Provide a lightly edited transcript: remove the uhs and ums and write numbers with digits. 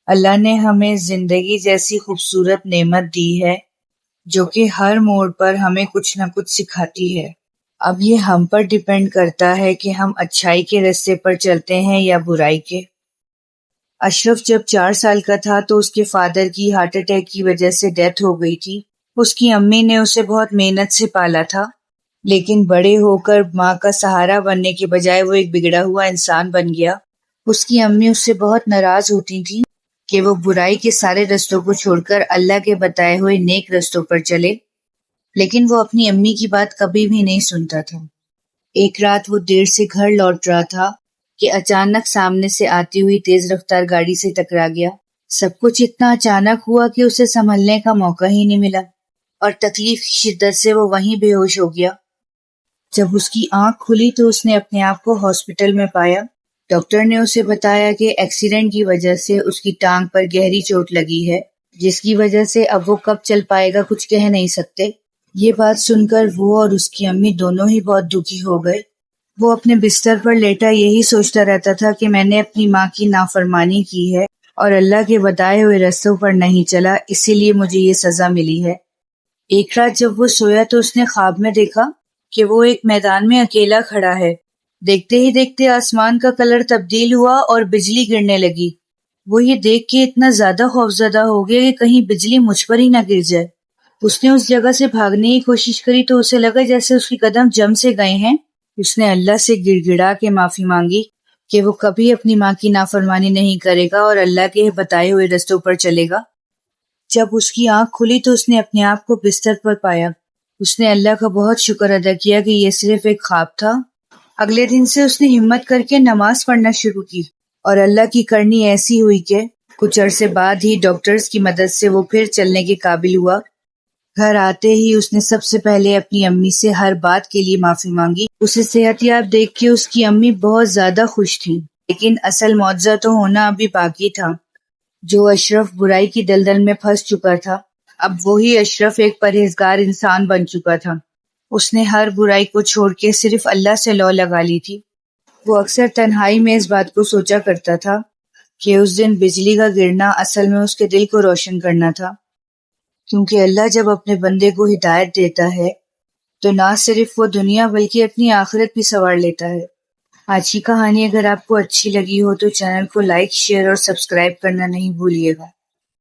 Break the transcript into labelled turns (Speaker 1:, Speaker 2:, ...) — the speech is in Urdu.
Speaker 1: اللہ نے ہمیں زندگی جیسی خوبصورت نعمت دی ہے جو کہ ہر موڑ پر ہمیں کچھ نہ کچھ سکھاتی ہے۔ اب یہ ہم پر ڈیپینڈ کرتا ہے کہ ہم اچھائی کے راستے پر چلتے ہیں یا برائی کے۔ اشرف جب 4 سال کا تھا تو اس کے فادر کی ہارٹ اٹیک کی وجہ سے ڈیتھ ہو گئی تھی۔ اس کی امی نے اسے بہت محنت سے پالا تھا، لیکن بڑے ہو کر ماں کا سہارا بننے کے بجائے وہ ایک بگڑا ہوا انسان بن گیا۔ اس کی امی اس سے بہت ناراض ہوتی تھی کہ وہ برائی کے سارے رستوں کو چھوڑ کر اللہ کے بتائے ہوئے نیک رستوں پر چلے، لیکن وہ اپنی امی کی بات کبھی بھی نہیں سنتا تھا۔ ایک رات وہ دیر سے گھر لوٹ رہا تھا کہ اچانک سامنے سے آتی ہوئی تیز رفتار گاڑی سے ٹکرا گیا۔ سب کچھ اتنا اچانک ہوا کہ اسے سنبھلنے کا موقع ہی نہیں ملا، اور تکلیف کی شدت سے وہ وہیں بے ہوش ہو گیا۔ جب اس کی آنکھ کھلی تو اس نے اپنے آپ کو ہاسپٹل میں پایا۔ ڈاکٹر نے اسے بتایا کہ ایکسیڈنٹ کی وجہ سے اس کی ٹانگ پر گہری چوٹ لگی ہے، جس کی وجہ سے اب وہ کب چل پائے گا کچھ کہہ نہیں سکتے۔ یہ بات سن کر وہ اور اس کی امی دونوں ہی بہت دکھی ہو گئے۔ وہ اپنے بستر پر لیٹا یہی سوچتا رہتا تھا کہ میں نے اپنی ماں کی نافرمانی کی ہے اور اللہ کے بتائے ہوئے رستوں پر نہیں چلا، اسی لیے مجھے یہ سزا ملی ہے۔ ایک رات جب وہ سویا تو اس نے خواب میں دیکھا کہ وہ ایک میدان میں اکیلا کھڑا ہے۔ دیکھتے ہی دیکھتے آسمان کا کلر تبدیل ہوا اور بجلی گرنے لگی۔ وہ یہ دیکھ کے اتنا زیادہ خوفزدہ ہو گیا کہ کہیں بجلی مجھ پر ہی نہ گر جائے۔ اس نے اس جگہ سے بھاگنے کی کوشش کری تو اسے لگا جیسے اس کے قدم جم سے گئے ہیں۔ اس نے اللہ سے گڑ گڑا کے معافی مانگی کہ وہ کبھی اپنی ماں کی نافرمانی نہیں کرے گا اور اللہ کے بتائے ہوئے رستوں پر چلے گا۔ جب اس کی آنکھ کھلی تو اس نے اپنے آپ کو بستر پر پایا۔ اس نے اللہ کا بہت شکر ادا کیا کہ یہ صرف ایک خواب تھا۔ اگلے دن سے اس نے ہمت کر کے نماز پڑھنا شروع کی، اور اللہ کی کرنی ایسی ہوئی کہ کچھ عرصے بعد ہی ڈاکٹرز کی مدد سے وہ پھر چلنے کے قابل ہوا۔ گھر آتے ہی اس نے سب سے پہلے اپنی امی سے ہر بات کے لیے معافی مانگی۔ اسے صحت یاب دیکھ کے اس کی امی بہت زیادہ خوش تھیں، لیکن اصل معجزہ تو ہونا ابھی باقی تھا۔ جو اشرف برائی کی دلدل میں پھنس چکا تھا، اب وہی اشرف ایک پرہیزگار انسان بن چکا تھا۔ اس نے ہر برائی کو چھوڑ کے صرف اللہ سے لو لگا لی تھی۔ وہ اکثر تنہائی میں اس بات کو سوچا کرتا تھا کہ اس دن بجلی کا گرنا اصل میں اس کے دل کو روشن کرنا تھا، کیونکہ اللہ جب اپنے بندے کو ہدایت دیتا ہے تو نہ صرف وہ دنیا بلکہ اپنی آخرت بھی سنوار لیتا ہے۔ آج کی کہانی اگر آپ کو اچھی لگی ہو تو چینل کو لائک، شیئر اور سبسکرائب کرنا نہیں بھولیے گا۔